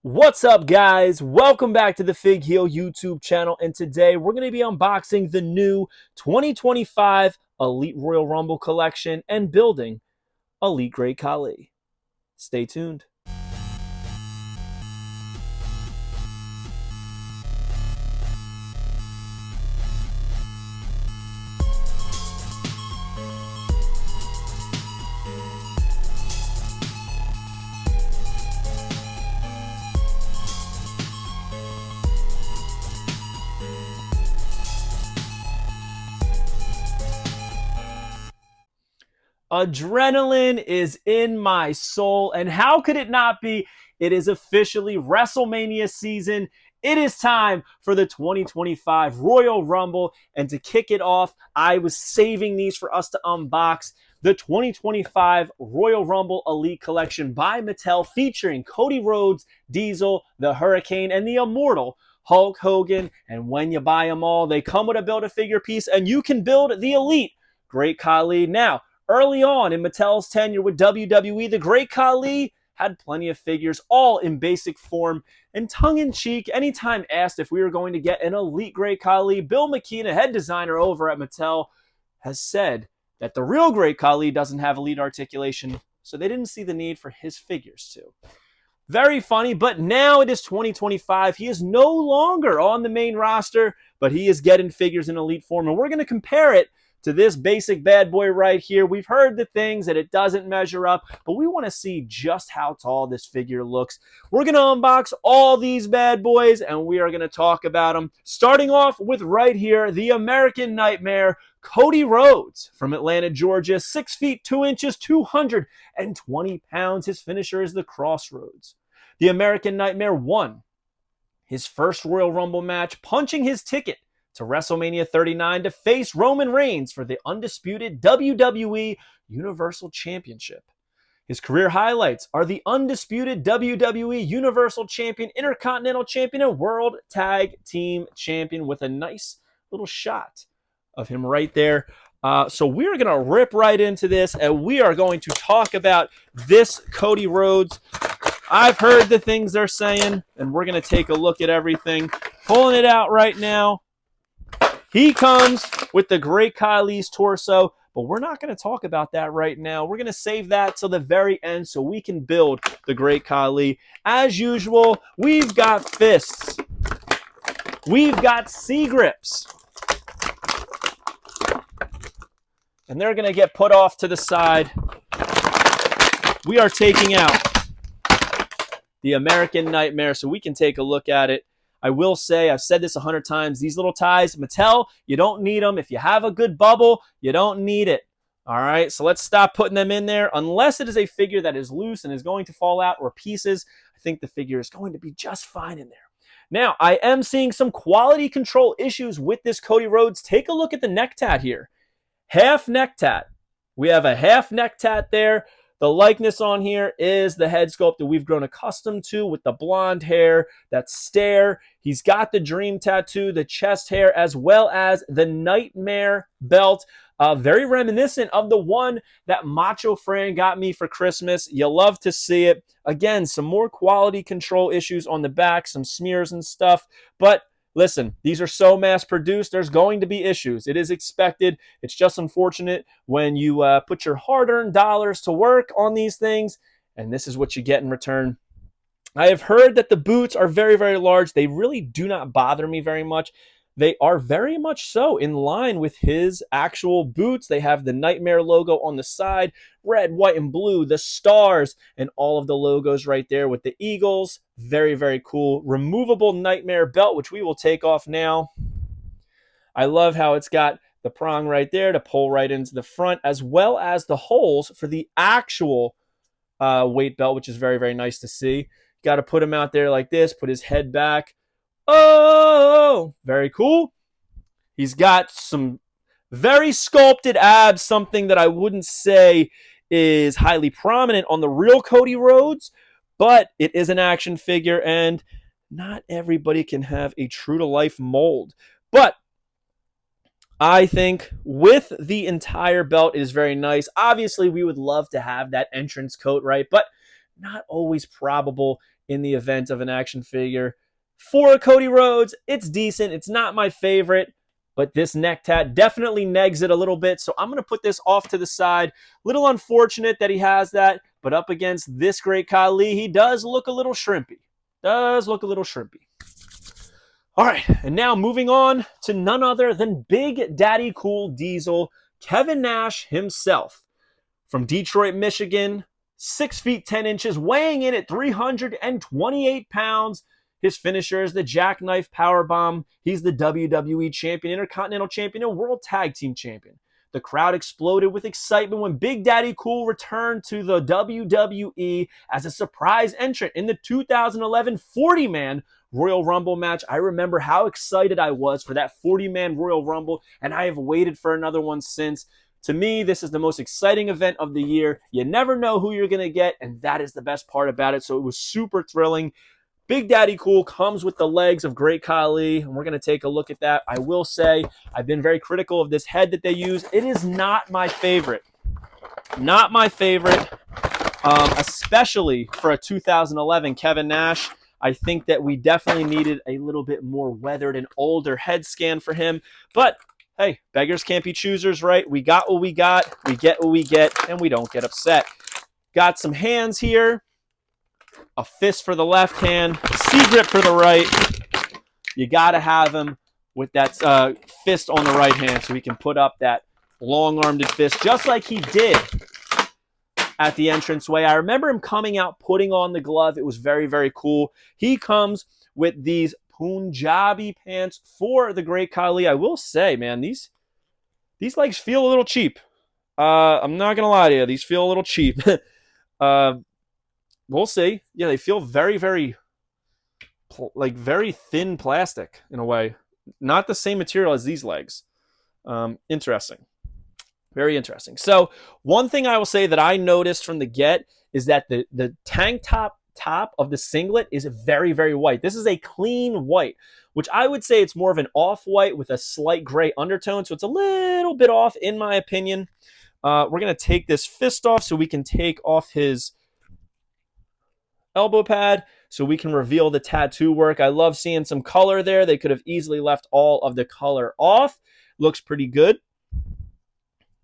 What's up, guys? Welcome back to the Fig Heel YouTube channel, and today we're going to be unboxing the new 2025 Elite Royal Rumble collection and building Elite Great Khali. Stay tuned. Adrenaline is in my soul, and how could it not be? It is officially WrestleMania season. It is time for the 2025 Royal Rumble, and to kick it off, I was saving these for us to unbox. The 2025 Royal Rumble Elite Collection by Mattel, featuring Cody Rhodes, Diesel, the Hurricane, and the immortal Hulk Hogan. And when you buy them all, they come with a Build-A-Figure piece, and you can build the Elite Great Khali. Now, early on in Mattel's tenure with WWE, the Great Khali had plenty of figures, all in basic form. And tongue-in-cheek, anytime asked if we were going to get an Elite Great Khali, Bill McKean, a head designer over at Mattel, has said that the real Great Khali doesn't have elite articulation, so they didn't see the need for his figures to. Very funny, but now it is 2025. He is no longer on the main roster, but he is getting figures in elite form, and we're going to compare it to this basic bad boy right here. We've heard the things that it doesn't measure up, but we want to see just how tall this figure looks. We're going to unbox all these bad boys, and we are going to talk about them. Starting off with right here, the American Nightmare, Cody Rhodes from Atlanta, Georgia, 6 feet 2 inches, 220 pounds. His finisher is the Crossroads. The American Nightmare won his first Royal Rumble match, punching his ticket to WrestleMania 39 to face Roman Reigns for the undisputed WWE Universal Championship. His career highlights are the undisputed WWE Universal Champion, Intercontinental Champion, and World Tag Team Champion, with a nice little shot of him right there. So we're going to rip right into this, and we are going to talk about this Cody Rhodes. I've heard the things they're saying, and we're going to take a look at everything. Pulling it out right now. He comes with the Great Khali's torso, but we're not going to talk about that right now. We're going to save that till the very end so we can build the Great Khali. As usual, we've got fists. We've got C-grips. And they're going to get put off to the side. We are taking out the American Nightmare so we can take a look at it. I will say, I've said this 100 times, these little ties, Mattel, you don't need them. If you have a good bubble, you don't need it. All right, so let's stop putting them in there. Unless it is a figure that is loose and is going to fall out, or pieces, I think the figure is going to be just fine in there. Now, I am seeing some quality control issues with this Cody Rhodes. Take a look at the neck tat here. Half neck tat. We have a half neck tat there. The likeness on here is the head sculpt that we've grown accustomed to, with the blonde hair, that stare. He's got the dream tattoo, the chest hair, as well as the Nightmare belt. Very reminiscent of the one that Macho Fran got me for Christmas. You love to see it. Again, some more quality control issues on the back, some smears and stuff. But listen, these are so mass-produced, there's going to be issues. It is expected. It's just unfortunate when you put your hard-earned dollars to work on these things, and this is what you get in return. I have heard that the boots are very, very large. They really do not bother me very much. They are very much so in line with his actual boots. They have the Nightmare logo on the side, red, white, and blue, the stars, and all of the logos right there with the eagles. Very, very cool. Removable Nightmare belt, which we will take off now. I love how it's got the prong right there to pull right into the front, as well as the holes for the actual weight belt, which is very, very nice to see. Got to put him out there like this, put his head back. Oh, very cool. He's got some very sculpted abs, something that I wouldn't say is highly prominent on the real Cody Rhodes, but it is an action figure, and not everybody can have a true-to-life mold. But I think with the entire belt, it is very nice. Obviously, we would love to have that entrance coat, right? But not always probable in the event of an action figure. For Cody Rhodes, it's decent. It's not my favorite, but this neck tat definitely negs it a little bit. So I'm going to put this off to the side. Little unfortunate that he has that, but up against this great Khali, he does look a little shrimpy. All right, and now moving on to none other than Big Daddy Cool Diesel, Kevin Nash himself. From Detroit, Michigan, 6 feet 10 inches, weighing in at 328 pounds. His finisher is the Jackknife Powerbomb. He's the WWE Champion, Intercontinental Champion, and World Tag Team Champion. The crowd exploded with excitement when Big Daddy Cool returned to the WWE as a surprise entrant in the 2011 40-man Royal Rumble match. I remember how excited I was for that 40-man Royal Rumble, and I have waited for another one since. To me, this is the most exciting event of the year. You never know who you're going to get, and that is the best part about it. So it was super thrilling. Big Daddy Cool comes with the legs of Great Khali, and we're going to take a look at that. I will say, I've been very critical of this head that they use. It is not my favorite. Not my favorite, especially for a 2011 Kevin Nash. I think that we definitely needed a little bit more weathered and older head scan for him. But, hey, beggars can't be choosers, right? We got what we got, we get what we get, and we don't get upset. Got some hands here. A fist for the left hand, C-grip for the right. You got to have him with that fist on the right hand so he can put up that long-armed fist just like he did at the entranceway. I remember him coming out, putting on the glove. It was very, very cool. He comes with these Punjabi pants for the Great Khali. I will say, man, these legs feel a little cheap. I'm not going to lie to you. These feel a little cheap. We'll see. Yeah, they feel very, very, very thin plastic in a way. Not the same material as these legs. Interesting. Very interesting. So one thing I will say that I noticed from the get is that the tank top of the singlet is very, very white. This is a clean white, which I would say it's more of an off-white with a slight gray undertone. So it's a little bit off in my opinion. We're going to take this fist off so we can take off his elbow pad so we can reveal the tattoo work. I love seeing some color there. They could have easily left all of the color off. Looks pretty good.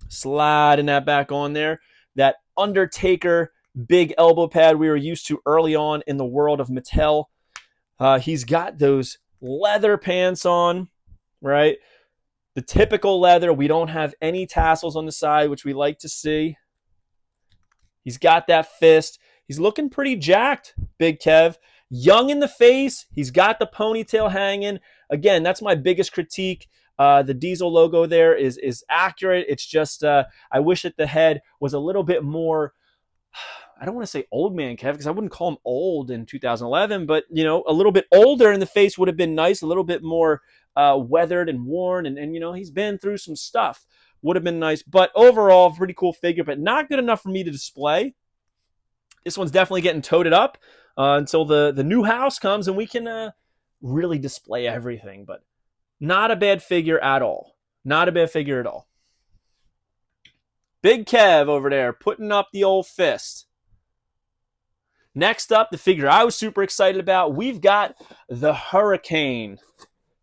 Sliding that back on there. That Undertaker big elbow pad we were used to early on in the world of Mattel. He's got those leather pants on, right? The typical leather. We don't have any tassels on the side, which we like to see. He's got that fist. He's looking pretty jacked, Big Kev. Young in the face. He's got the ponytail hanging. Again, that's my biggest critique. The Diesel logo there is accurate. It's just I wish that the head was a little bit more, I don't want to say old man Kev, because I wouldn't call him old in 2011, but, you know, a little bit older in the face would have been nice, a little bit more weathered and worn, and you know, he's been through some stuff. Would have been nice. But overall, pretty cool figure, but not good enough for me to display. This one's definitely getting toted up until the new house comes and we can really display everything. But not a bad figure at all. Not a bad figure at all. Big Kev over there putting up the old fist. Next up, the figure I was super excited about, we've got the Hurricane.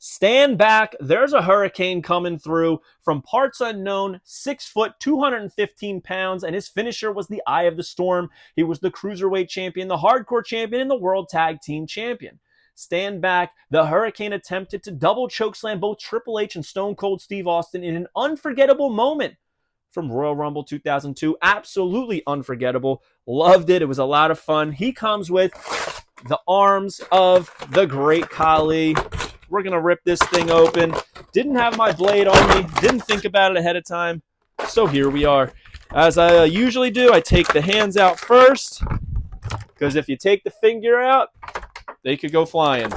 Stand back. There's a Hurricane coming through from parts unknown, 6 foot, 215 pounds, and his finisher was the Eye of the Storm. He was the Cruiserweight Champion, the Hardcore Champion, and the World Tag Team Champion. Stand back. The Hurricane attempted to double chokeslam both Triple H and Stone Cold Steve Austin in an unforgettable moment from Royal Rumble 2002. Absolutely unforgettable. Loved it. It was a lot of fun. He comes with the arms of the Great Khali. We're going to rip this thing open. Didn't have my blade on me. Didn't think about it ahead of time. So here we are. As I usually do, I take the hands out first. Because if you take the finger out, they could go flying.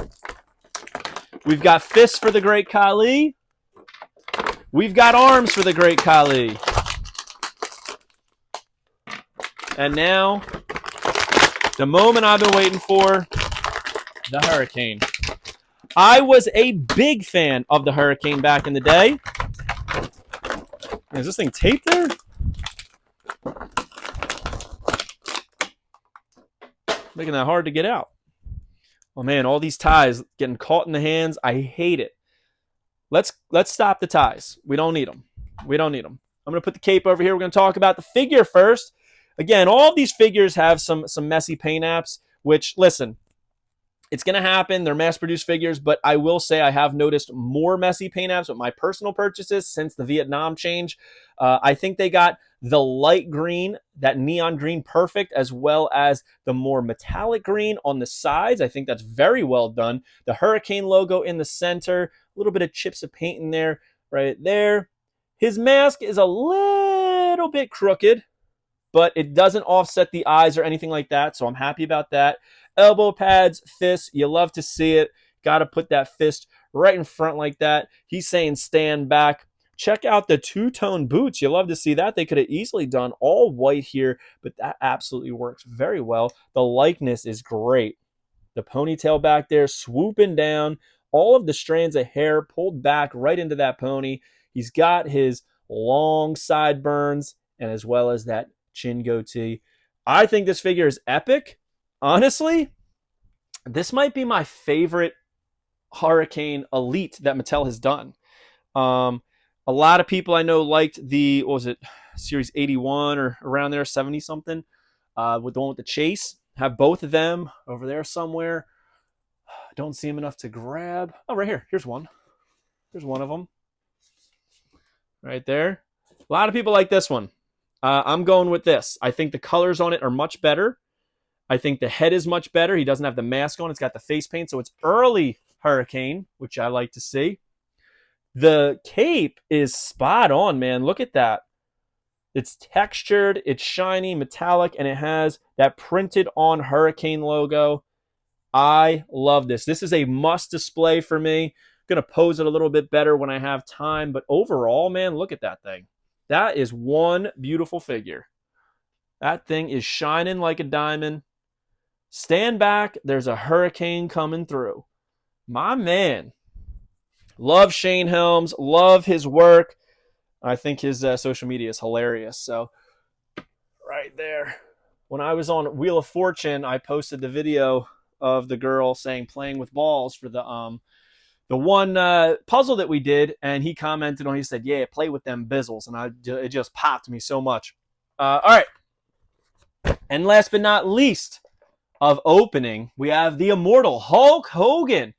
We've got fists for the Great Khali. We've got arms for the Great Khali. And now, the moment I've been waiting for, the Hurricane. I was a big fan of the Hurricane back in the day. Is this thing taped there? Making that hard to get out. Oh man, all these ties getting caught in the hands. I hate it. Let's stop the ties. We don't need them. We don't need them. I'm going to put the cape over here. We're going to talk about the figure first. Again, all of these figures have some messy paint apps, which, listen, it's going to happen. They're mass-produced figures, but I will say I have noticed more messy paint apps with my personal purchases since the Vietnam change. I think they got the light green, that neon green perfect, as well as the more metallic green on the sides. I think that's very well done. The Hurricane logo in the center, a little bit of chips of paint in there, right there. His mask is a little bit crooked, but it doesn't offset the eyes or anything like that, so I'm happy about that. Elbow pads, fists, you love to see it. Got to put that fist right in front like that. He's saying stand back. Check out the two-tone boots. You love to see that. They could have easily done all white here, but that absolutely works very well. The likeness is great. The ponytail back there swooping down. All of the strands of hair pulled back right into that pony. He's got his long sideburns and as well as that chin goatee. I think this figure is epic. Honestly, this might be my favorite Hurricane Elite that Mattel has done. A lot of people I know liked the, what was it, Series 81 or around there, 70 something, with the one with the chase. Have both of them over there somewhere. Don't see them enough to grab. Oh, right here. Here's one. Here's one of them. Right there. A lot of people like this one. I'm going with this. I think the colors on it are much better. I think the head is much better. He doesn't have the mask on. It's got the face paint, so it's early Hurricane, which I like to see. The cape is spot on, man. Look at that. It's textured, it's shiny, metallic, and it has that printed on Hurricane logo. I love this. This is a must display for me. I'm going to pose it a little bit better when I have time, but overall, man, look at that thing. That is one beautiful figure. That thing is shining like a diamond. Stand back. There's a Hurricane coming through. My man. Love Shane Helms. Love his work. I think his social media is hilarious. So, right there. When I was on Wheel of Fortune, I posted the video of the girl saying playing with balls for the one puzzle that we did, and he commented on. He said, "Yeah, play with them bizzles," and it just popped me so much. All right, and last but not least of opening, we have the immortal Hulk Hogan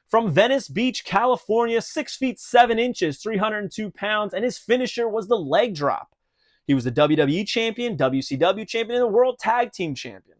from Venice Beach, California, 6 feet 7 inches, 302 pounds, and his finisher was the leg drop. He was the WWE champion, WCW champion, and the World Tag Team champion.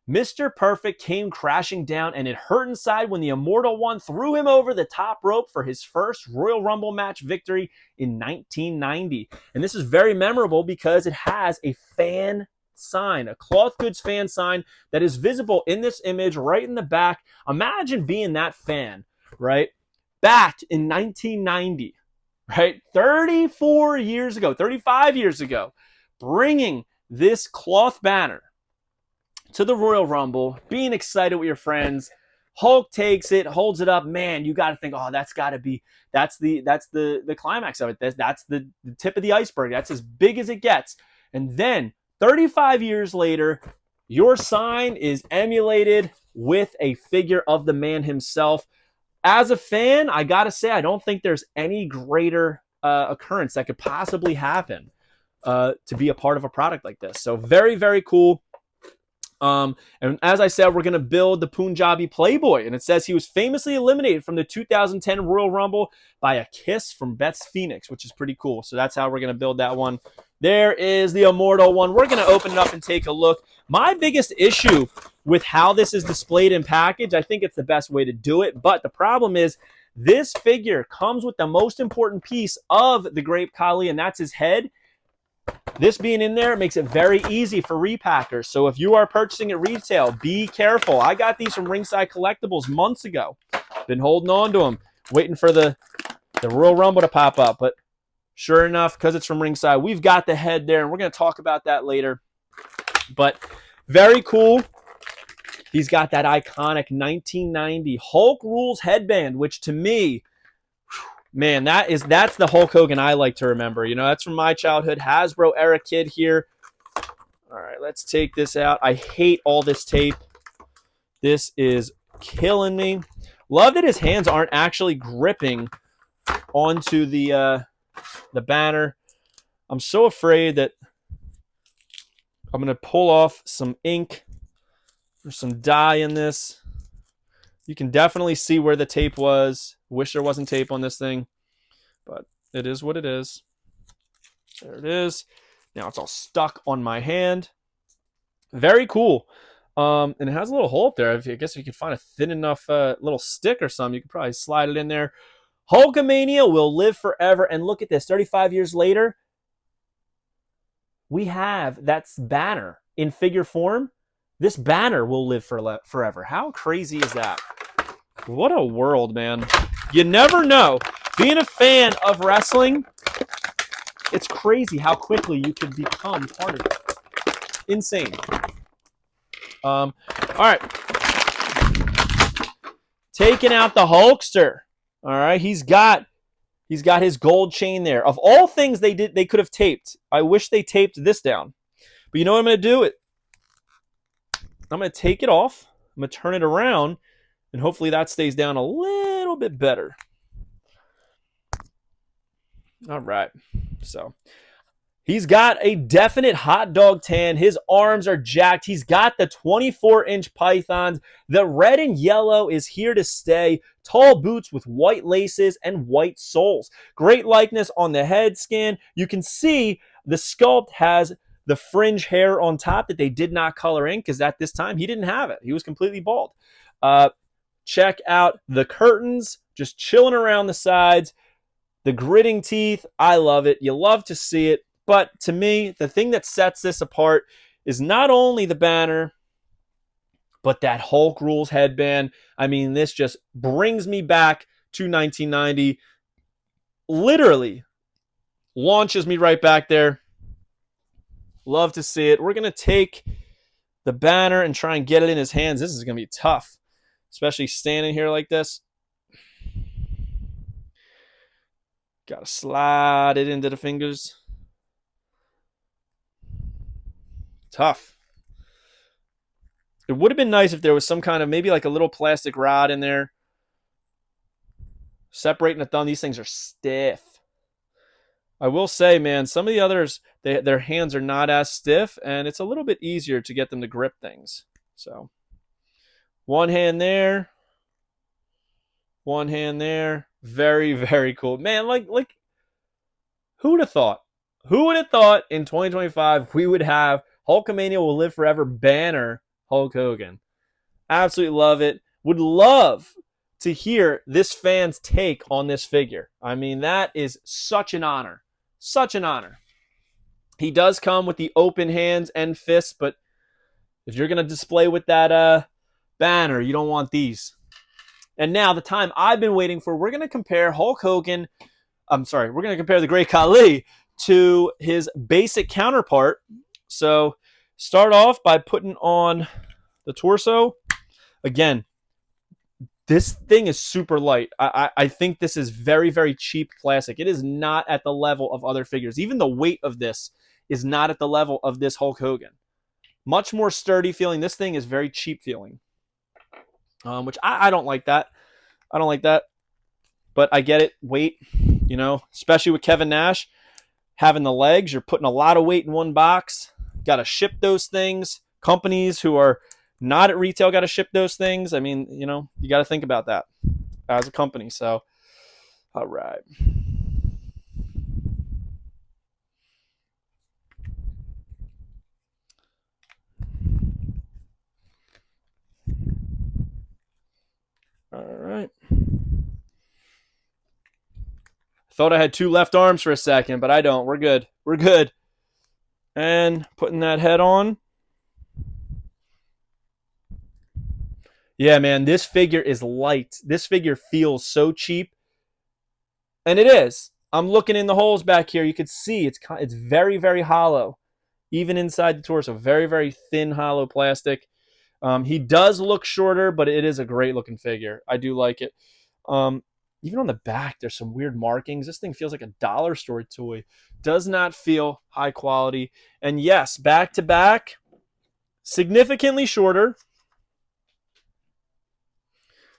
Mr. Perfect came crashing down, and it hurt inside when the Immortal One threw him over the top rope for his first Royal Rumble match victory in 1990. And this is very memorable because it has a fan sign, a cloth goods fan sign that is visible in this image right in the back. Imagine being that fan, right? Back in 1990, right? 34 years ago, 35 years ago, bringing this cloth banner to the Royal Rumble, being excited with your friends. Hulk takes it, holds it up. Man, you got to think, oh, that's the climax of it. That's the tip of the iceberg. That's as big as it gets. And then 35 years later, your sign is emulated with a figure of the man himself. As a fan, I got to say, I don't think there's any greater occurrence that could possibly happen to be a part of a product like this. So very, very cool. And as I said, we're going to build the Punjabi Playboy. And it says he was famously eliminated from the 2010 Royal Rumble by a kiss from Beth Phoenix, which is pretty cool. So that's how we're going to build that one. There is the Immortal One. We're going to open it up and take a look. My biggest issue with how this is displayed and packaged, I think it's the best way to do it. But the problem is this figure comes with the most important piece of the Great Khali, and that's his head. This being in there makes it very easy for repackers. So if you are purchasing at retail, be careful. I got these from Ringside Collectibles months ago. Been holding on to them, waiting for the Royal Rumble to pop up. But sure enough, because it's from Ringside, we've got the head there, and we're going to talk about that later. But very cool. He's got that iconic 1990 Hulk Rules headband, which to me, man, that's the Hulk Hogan I like to remember. You know, that's from my childhood. Hasbro era kid here. All right, let's take this out. I hate all this tape. This is killing me. Love that his hands aren't actually gripping onto the banner. I'm so afraid that I'm going to pull off some ink or some dye in this. You can definitely see where the tape was. Wish there wasn't tape on this thing, but it is what it is. There it is. Now it's all stuck on my hand. Very cool. And it has a little hole up there. I guess if you could find a thin enough little stick or something, you could probably slide it in there. Hulkamania will live forever. And look at this. 35 years later, we have that banner in figure form. This banner will live forever. How crazy is that? What a world, man. You never know. Being a fan of wrestling, it's crazy how quickly you can become part of it. Insane. All right. Taking out the Hulkster. All right. He's got his gold chain there. Of all things they could have taped. I wish they taped this down. But you know what I'm going to do? I'm going to take it off. I'm going to turn it around. And hopefully that stays down a little bit better. All right. So he's got a definite hot dog tan. His arms are jacked. He's got the 24-inch pythons. The red and yellow is here to stay. Tall boots with white laces and white soles. Great likeness on the head scan. You can see the sculpt has the fringe hair on top that they did not color in because at this time he didn't have it. He was completely bald. Check out the curtains just chilling around the sides. The gritting teeth, I love it. You love to see it. But to me, the thing that sets this apart is not only the banner, but that Hulk Rules headband. I mean, this just brings me back to 1990. Literally launches me right back there. Love to see it. We're going to take the banner and try and get it in his hands. This is going to be tough, especially standing here like this. Got to slide it into the fingers. Tough. It would have been nice if there was some kind of maybe like a little plastic rod in there separating the thumb. These things are stiff. I will say, man, some of the others, their hands are not as stiff, and it's a little bit easier to get them to grip things. So, one hand there. One hand there. Very, very cool. Man, like who would have thought? Who would have thought in 2025 we would have Hulkamania will live forever banner Hulk Hogan? Absolutely love it. Would love to hear this fan's take on this figure. I mean, that is such an honor. Such an honor. He does come with the open hands and fists, but if you're going to display with that banner, you don't want these. And now the time I've been waiting for, we're going to compare Hulk Hogan. We're going to compare the Great Khali to his basic counterpart. So start off by putting on the torso. Again, this thing is super light. I think this is very, very cheap plastic. It is not at the level of other figures. Even the weight of this is not at the level of this Hulk Hogan. Much more sturdy feeling. This thing is very cheap feeling. Which I don't like that. I don't like that. But I get it. Weight, especially with Kevin Nash having the legs, you're putting a lot of weight in one box. Got to ship those things. Companies who are not at retail got to ship those things. I mean, you got to think about that as a company. So, all right. All right. Thought I had two left arms for a second, but I don't. We're good. We're good. And putting that head on. Yeah, man, this figure is light. This figure feels so cheap. And it is. I'm looking in the holes back here. You can see it's very, very hollow. Even inside the torso. Very, very thin, hollow plastic. He does look shorter, but it is a great looking figure. I do like it. Even on the back, there's some weird markings. This thing feels like a dollar store toy. Does not feel high quality. And yes, back to back, significantly shorter.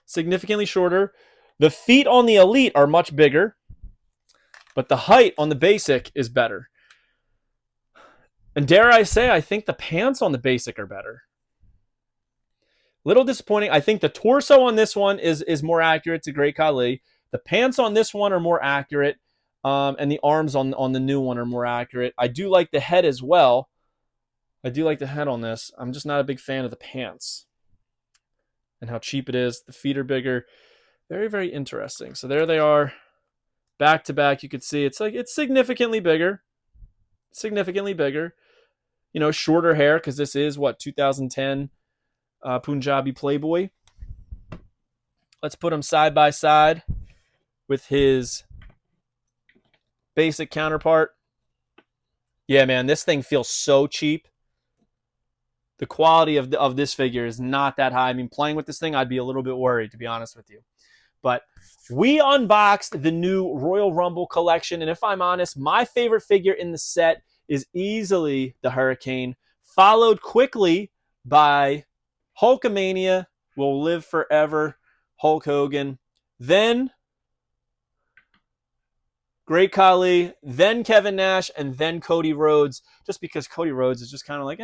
significantly shorter. The feet on the Elite are much bigger, but the height on the Basic is better. And dare I say, I think the pants on the Basic are better. Little disappointing. I think the torso on this one is more accurate to Great Khali. The pants on this one are more accurate, and the arms on the new one are more accurate. I do like the head as well. I do like the head on this. I'm just not a big fan of the pants and how cheap it is. The feet are bigger. Very, very interesting. So there they are, back to back. You could see it's significantly bigger. Significantly bigger. You know, shorter hair because this is 2010 Punjabi Playboy. Let's put him side by side with his Basic counterpart. Yeah, man, this thing feels so cheap. The quality of this figure is not that high. I mean, playing with this thing, I'd be a little bit worried, to be honest with you. But we unboxed the new Royal Rumble collection, and if I'm honest, my favorite figure in the set is easily the Hurricane, followed quickly by Hulkamania, Will Live Forever, Hulk Hogan, then Great Khali, then Kevin Nash, and then Cody Rhodes, just because Cody Rhodes is just kind of like,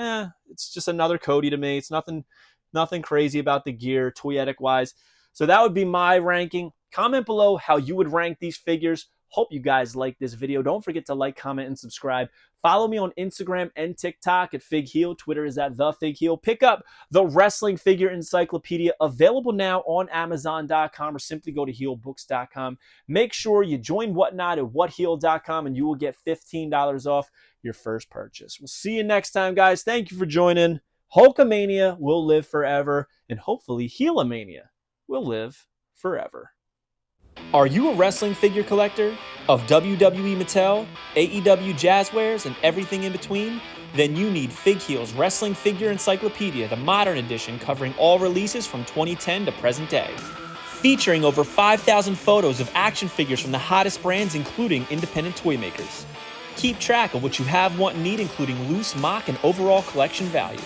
it's just another Cody to me. It's nothing crazy about the gear, toyetic-wise. So that would be my ranking. Comment below how you would rank these figures. Hope you guys like this video. Don't forget to like, comment, and subscribe. Follow me on Instagram and TikTok at FigHeal. Twitter is at TheFigHeal. Pick up the Wrestling Figure Encyclopedia, available now on Amazon.com, or simply go to HealBooks.com. Make sure you join Whatnot at WhatHeal.com, and you will get $15 off your first purchase. We'll see you next time, guys. Thank you for joining. Hulkamania will live forever, and hopefully Healamania will live forever. Are you a wrestling figure collector of WWE Mattel, AEW Jazzwares, and everything in between? Then you need FigHeal's Wrestling Figure Encyclopedia, the modern edition covering all releases from 2010 to present day. Featuring over 5,000 photos of action figures from the hottest brands, including independent toy makers. Keep track of what you have, want, and need, including loose, mock, and overall collection value.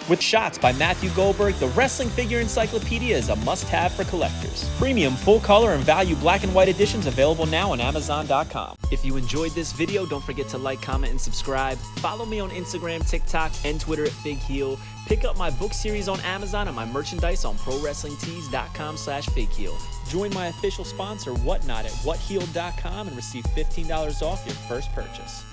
With shots by Matthew Goldberg, the Wrestling Figure Encyclopedia is a must-have for collectors. Premium full color and value black and white editions available now on Amazon.com. If you enjoyed this video, don't forget to like, comment, and subscribe. Follow me on Instagram, TikTok, and Twitter at FigHeal. Pick up my book series on Amazon and my merchandise on ProWrestlingTees.com/FigHeal. Join my official sponsor, Whatnot, at WhatHeal.com and receive $15 off your first purchase.